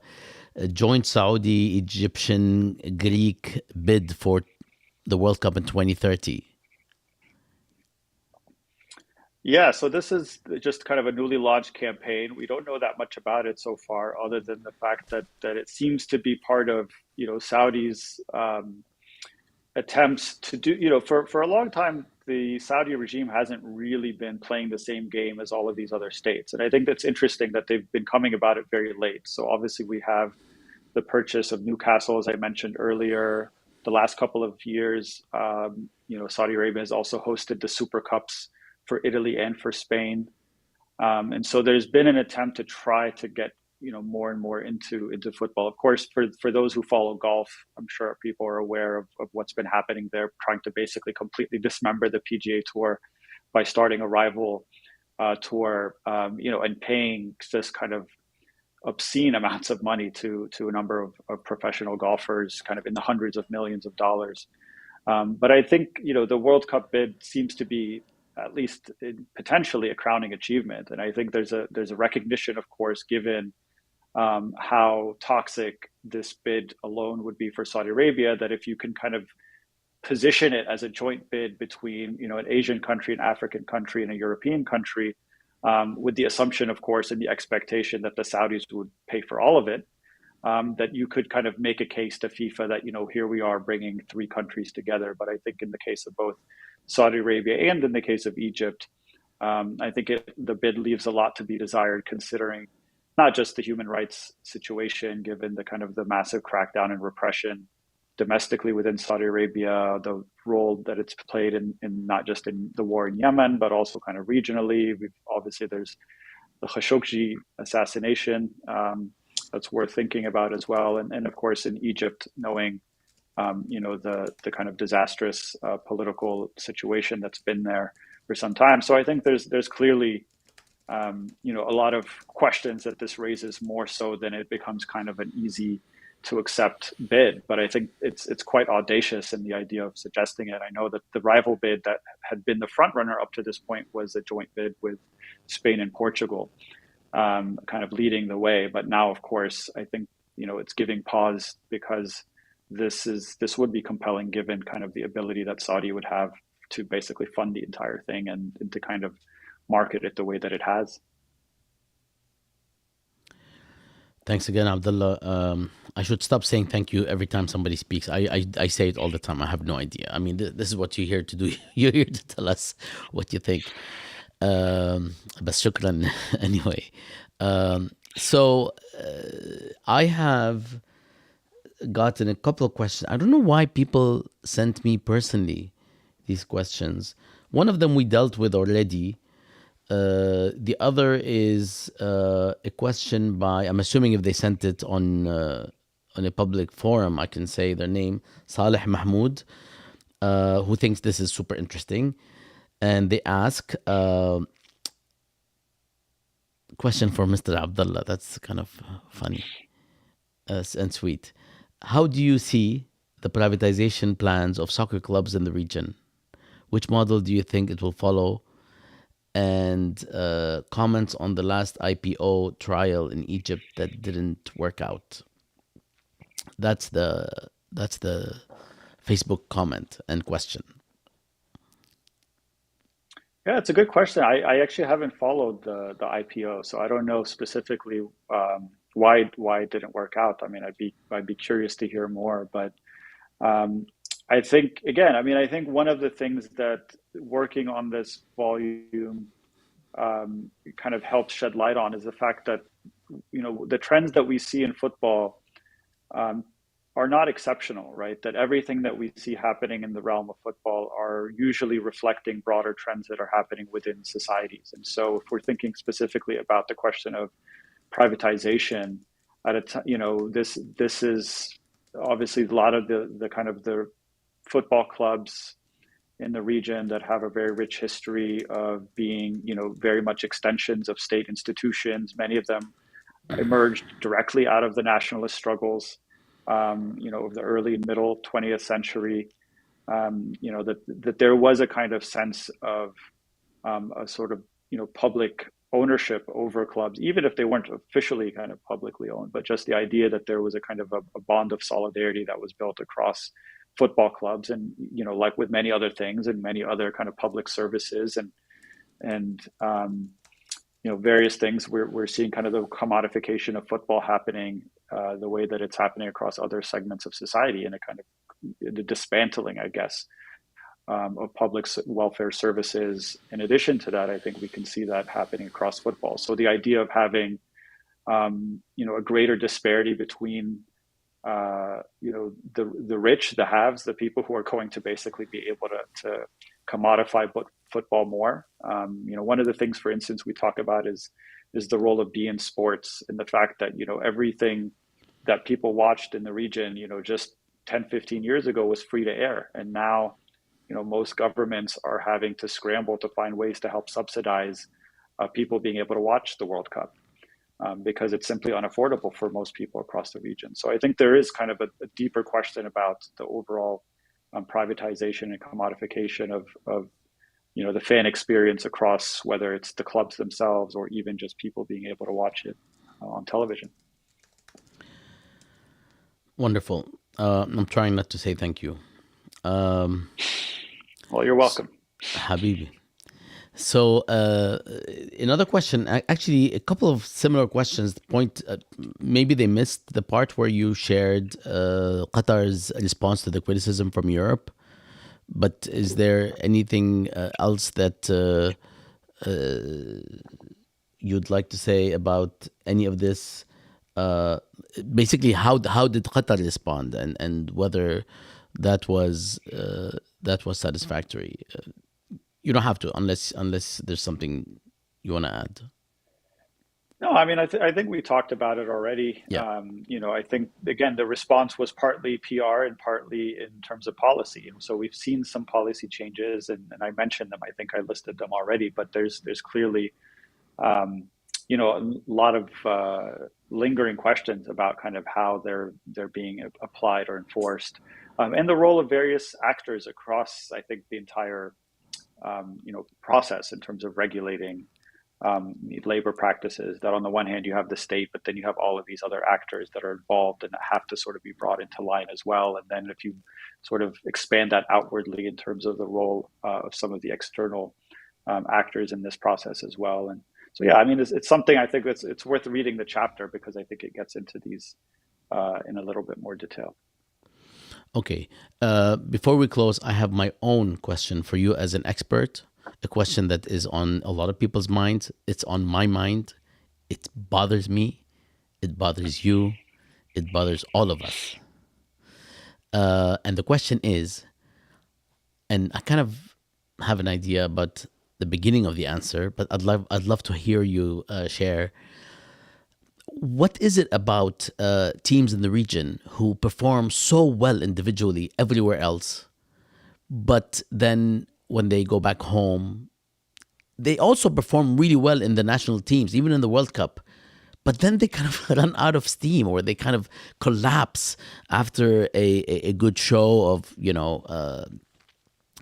joint Saudi, Egyptian, Greek bid for the World Cup in 2030? Yeah, so this is just kind of a newly launched campaign. We don't know that much about it so far, other than the fact that it seems to be part of, Saudi's attempts to do, for a long time, the Saudi regime hasn't really been playing the same game as all of these other states. And I think that's interesting that they've been coming about it very late. So obviously we have the purchase of Newcastle, as I mentioned earlier. The last couple of years, Saudi Arabia has also hosted the Super Cups for Italy and for Spain. And so there's been an attempt to try to get more and more into football. Of course, for those who follow golf, I'm sure people are aware of what's been happening there, trying to basically completely dismember the PGA Tour by starting a rival tour, and paying this kind of obscene amounts of money to a number of professional golfers, kind of in the hundreds of millions of dollars. But I think, the World Cup bid seems to be at least potentially a crowning achievement. And I think there's a recognition, of course, given how toxic this bid alone would be for Saudi Arabia, that if you can kind of position it as a joint bid between, an Asian country, an African country, and a European country, with the assumption, of course, and the expectation that the Saudis would pay for all of it, that you could kind of make a case to FIFA that, here we are bringing three countries together. But I think in the case of both Saudi Arabia and in the case of Egypt, I think the bid leaves a lot to be desired, considering not just the human rights situation, given the kind of the massive crackdown and repression domestically within Saudi Arabia, the role that it's played in not just in the war in Yemen, but also kind of regionally. Obviously there's the Khashoggi assassination that's worth thinking about as well, and of course in Egypt, knowing the kind of disastrous political situation that's been there for some time. So I think there's clearly a lot of questions that this raises, more so than it becomes kind of an easy to accept bid. But I think it's quite audacious in the idea of suggesting it. I know that the rival bid that had been the front runner up to this point was a joint bid with Spain and Portugal, kind of leading the way. But now, of course, I think it's giving pause, because this would be compelling, given kind of the ability that Saudi would have to basically fund the entire thing, and to kind of market it the way that it has. Thanks again, Abdullah. I should stop saying thank you every time somebody speaks. I say it all the time. I have no idea. I mean, this is what you're here to do. You're here to tell us what you think. بس شكرا anyway. So I have gotten a couple of questions. I don't know why people sent me personally these questions. One of them we dealt with already. The other is a question by, I'm assuming if they sent it on a public forum, I can say their name, Saleh Mahmoud, who thinks this is super interesting. And they ask, question for Mr. Abdullah, that's kind of funny and sweet. How do you see the privatization plans of soccer clubs in the region? Which model do you think it will follow? And comments on the last IPO trial in Egypt that didn't work out. That's the Facebook comment and question. Yeah, it's a good question. I actually haven't followed the IPO, so I don't know specifically why it didn't work out. I mean, I'd be curious to hear more. But I think, again, I think one of the things that working on this volume kind of helps shed light on is the fact that the trends that we see in football are not exceptional, right? That everything that we see happening in the realm of football are usually reflecting broader trends that are happening within societies. And so if we're thinking specifically about the question of privatization at a time, this is obviously a lot of the kind of the football clubs in the region that have a very rich history of being, very much extensions of state institutions. Many of them emerged directly out of the nationalist struggles, of the early and middle 20th century. That there was a kind of sense of a sort of, public ownership over clubs, even if they weren't officially kind of publicly owned, but just the idea that there was a kind of a bond of solidarity that was built across football clubs. And, like with many other things and many other kind of public services and various things, we're seeing kind of the commodification of football happening the way that it's happening across other segments of society, and a kind of the dismantling, I guess, of public welfare services. In addition to that, I think we can see that happening across football. So the idea of having, a greater disparity between, the rich, the haves, the people who are going to basically be able to commodify football more. One of the things, for instance, we talk about is the role of beIN Sports, and the fact that, everything that people watched in the region, just 10, 15 years ago was free to air. And now, most governments are having to scramble to find ways to help subsidize people being able to watch the World Cup, because it's simply unaffordable for most people across the region. So I think there is kind of a deeper question about the overall privatization and commodification of the fan experience across, whether it's the clubs themselves or even just people being able to watch it on television. Wonderful. I'm trying not to say thank you. Well, you're welcome. Habibi. So, another question, actually, a couple of similar questions. Point, maybe they missed the part where you shared Qatar's response to the criticism from Europe. But is there anything else that you'd like to say about any of this? Uh, Basically, how did Qatar respond, and whether that was satisfactory? You don't have to, unless there's something you want to add. No, I mean, I think we talked about it already. Yeah. I think again the response was partly PR and partly in terms of policy. And so we've seen some policy changes, and I mentioned them. I think I listed them already, but there's clearly um, a lot of lingering questions about kind of how they're being applied or enforced, and the role of various actors across, I think, the entire process in terms of regulating labor practices. That on the one hand you have the state, but then you have all of these other actors that are involved and that have to sort of be brought into line as well. And then if you sort of expand that outwardly in terms of the role of some of the external actors in this process as well. And so, yeah, I mean, it's something I think it's worth reading the chapter because I think it gets into these in a little bit more detail. Okay. Before we close, I have my own question for you as an expert. A question that is on a lot of people's minds. It's on my mind. It bothers me. It bothers you. It bothers all of us. And the question is, and I kind of have an idea about the beginning of the answer, but I'd love to hear you share. What is it about teams in the region who perform so well individually everywhere else, but then when they go back home, they also perform really well in the national teams, even in the World Cup, but then they kind of run out of steam, or they kind of collapse after a good show of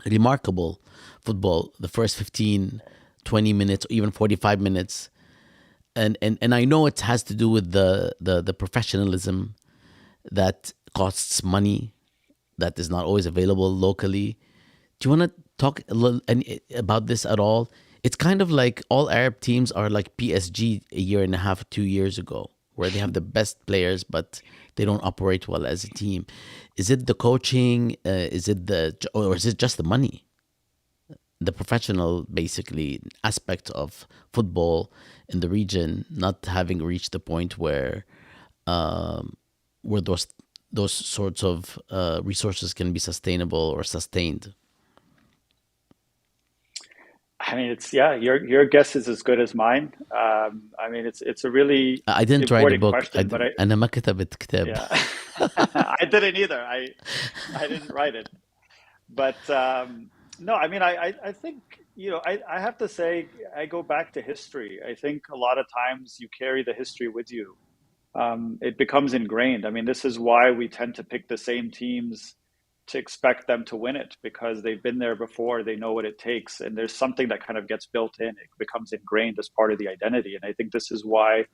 remarkable football, the first 15, 20 minutes, or even 45 minutes. And I know it has to do with the professionalism that costs money, that is not always available locally. Do you want to talk a little about this at all? It's kind of like all Arab teams are like PSG a year and a half, 2 years ago, where they have the best players, but they don't operate well as a team. Is it the coaching? Or is it just the money? The professional, basically, aspect of football in the region not having reached the point where those sorts of resources can be sustainable or sustained. I mean, it's yeah, your guess is as good as mine. I mean, it's a really I didn't write a important book. question, but أنا ما كتبت كتاب. yeah, I didn't either. I didn't write it, but no, I mean, I think I have to say I go back to history. I think a lot of times you carry the history with you. It becomes ingrained. I mean, this is why we tend to pick the same teams to expect them to win it because they've been there before, they know what it takes, and there's something that kind of gets built in. It becomes ingrained as part of the identity. And I think this is why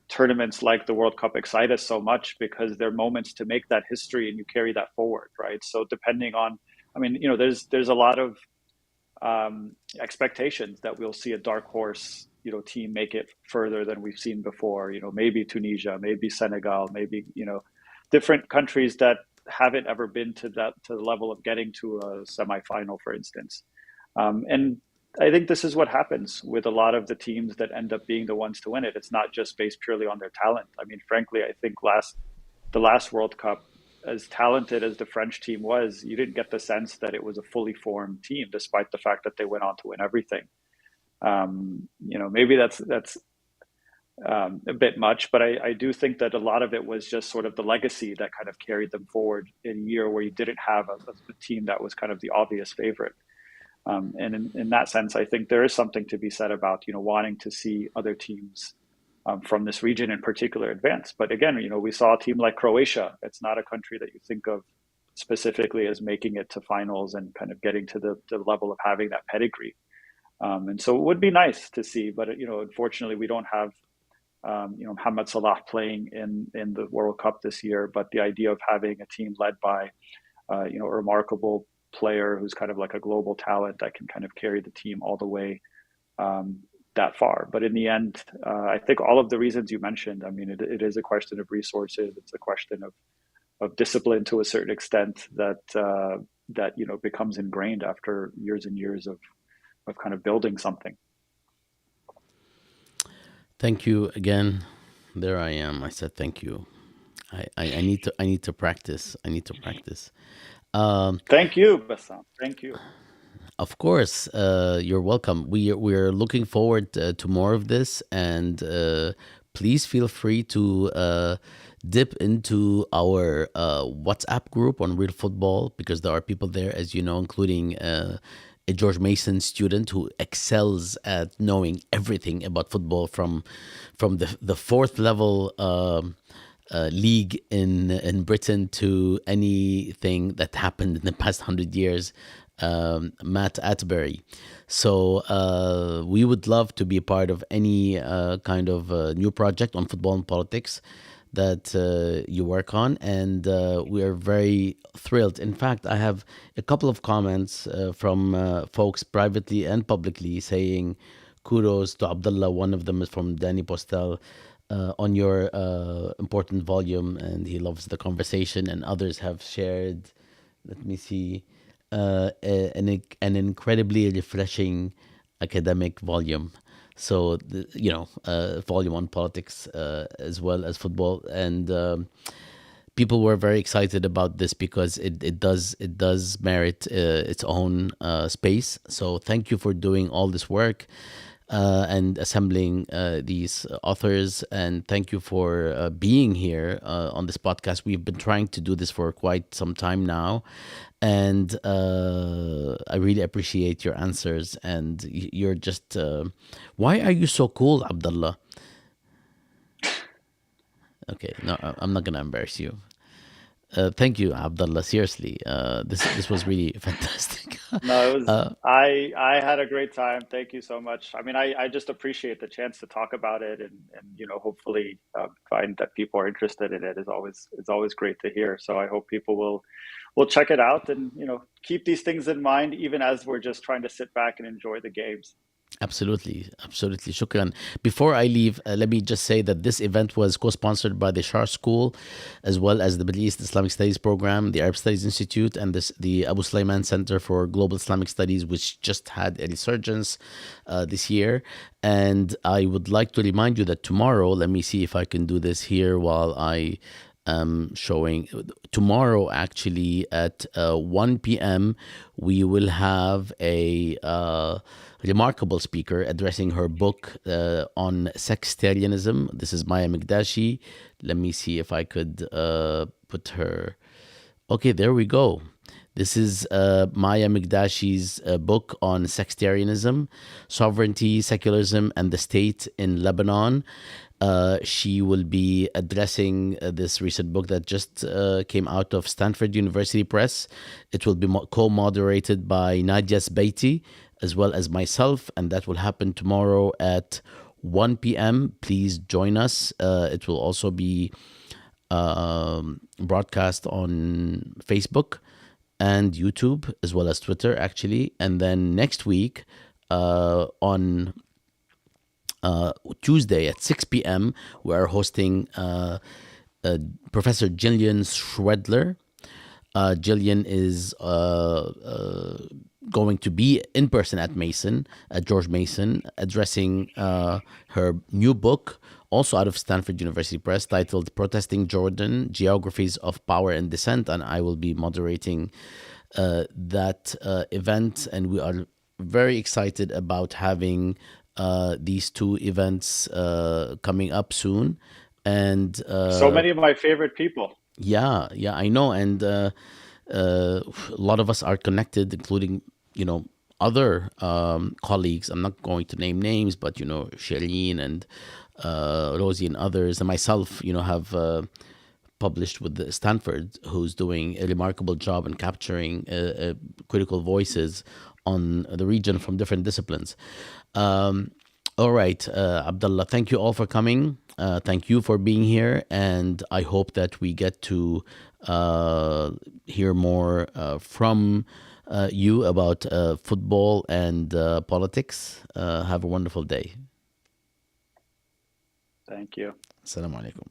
tournaments like the World Cup excite us so much because they're moments to make that history and you carry that forward, right? So depending on, I mean, there's a lot of expectations that we'll see a dark horse, team make it further than we've seen before. Maybe Tunisia, maybe Senegal, maybe different countries that haven't ever been to the level of getting to a semifinal, for instance. And I think this is what happens with a lot of the teams that end up being the ones to win it. It's not just based purely on their talent. I mean, frankly, I think the last World Cup, as talented as the French team was, you didn't get the sense that it was a fully formed team, despite the fact that they went on to win everything. Maybe that's a bit much, but I do think that a lot of it was just sort of the legacy that kind of carried them forward in a year where you didn't have a team that was kind of the obvious favorite. And in that sense, I think there is something to be said about wanting to see other teams from this region in particular advance. But again, we saw a team like Croatia. It's not a country that you think of specifically as making it to finals and kind of getting to the level of having that pedigree. And so it would be nice to see, but unfortunately, we don't have Mohamed Salah playing in the World Cup this year. But the idea of having a team led by a remarkable player who's kind of like a global talent that can kind of carry the team all the way um, that far. But in the end, I think all of the reasons you mentioned, I mean, it is a question of resources. It's a question of discipline to a certain extent that becomes ingrained after years and years of kind of building something. Thank you again. There I am. I said thank you. I need to practice. I need to practice. Um, Thank you, Bassam. Thank you. of course, you're welcome. We're looking forward to more of this, and please feel free to dip into our WhatsApp group on Real Football, because there are people there, as you know, including a George Mason student who excels at knowing everything about football from the fourth level. League in Britain to anything that happened in the past 100 years, Matt Atbury. So we would love to be a part of any kind of new project on football and politics that you work on, and we are very thrilled. In fact, I have a couple of comments from folks privately and publicly saying kudos to Abdullah. One of them is from Danny Postel on your important volume, and he loves the conversation. And others have shared, let me see, an incredibly refreshing academic volume. So, volume on politics as well as football. And people were very excited about this because it does merit its own space. So thank you for doing all this work and assembling these authors, and thank you for being here on this podcast. We've been trying to do this for quite some time now, and I really appreciate your answers. And you're just why are you so cool, Abdullah? Okay, no, I'm not gonna embarrass you. Thank you, Abdullah. Seriously, this was really fantastic. No, it was uh, I had a great time. Thank you so much. I mean, I just appreciate the chance to talk about it, and hopefully find that people are interested in it. Is always great to hear. So I hope people will check it out, and keep these things in mind even as we're just trying to sit back and enjoy the games. Absolutely, absolutely. Shukran. Before I leave, let me just say that this event was co-sponsored by the Shar School, as well as the Middle East Islamic Studies Program, the Arab Studies Institute, and the Abu Sulaiman Center for Global Islamic Studies, which just had a resurgence this year. And I would like to remind you that tomorrow, let me see if I can do this here while I showing tomorrow, actually at 1 p.m. we will have a remarkable speaker addressing her book on sectarianism. This is Maya Mikdashi. Let me see if I could put her. Okay, there we go. This is Maya Mikdashi's book on sectarianism, sovereignty, secularism, and the state in Lebanon. She will be addressing this recent book that just came out of Stanford University Press. It will be co-moderated by Nadia Sbeiti, as well as myself, and that will happen tomorrow at 1 p.m. Please join us. It will also be broadcast on Facebook and YouTube, as well as Twitter, actually. And then next week, on Tuesday at 6 p.m., we are hosting Professor Gillian Schwedler. Jillian is going to be in person at Mason, at George Mason, addressing her new book, also out of Stanford University Press, titled Protesting Jordan, Geographies of Power and Dissent. And I will be moderating that event. And we are very excited about having these two events coming up soon. And So many of my favorite people. yeah, I know. And a lot of us are connected, including, other colleagues. I'm not going to name names, but, Shireen and Rosie and others, and myself, have published with the Stanford, who's doing a remarkable job in capturing critical voices on the region from different disciplines. All right, Abdullah, thank you all for coming. Thank you for being here. And I hope that we get to hear more from you about football and politics. Have a wonderful day. Thank you. Assalamu alaikum.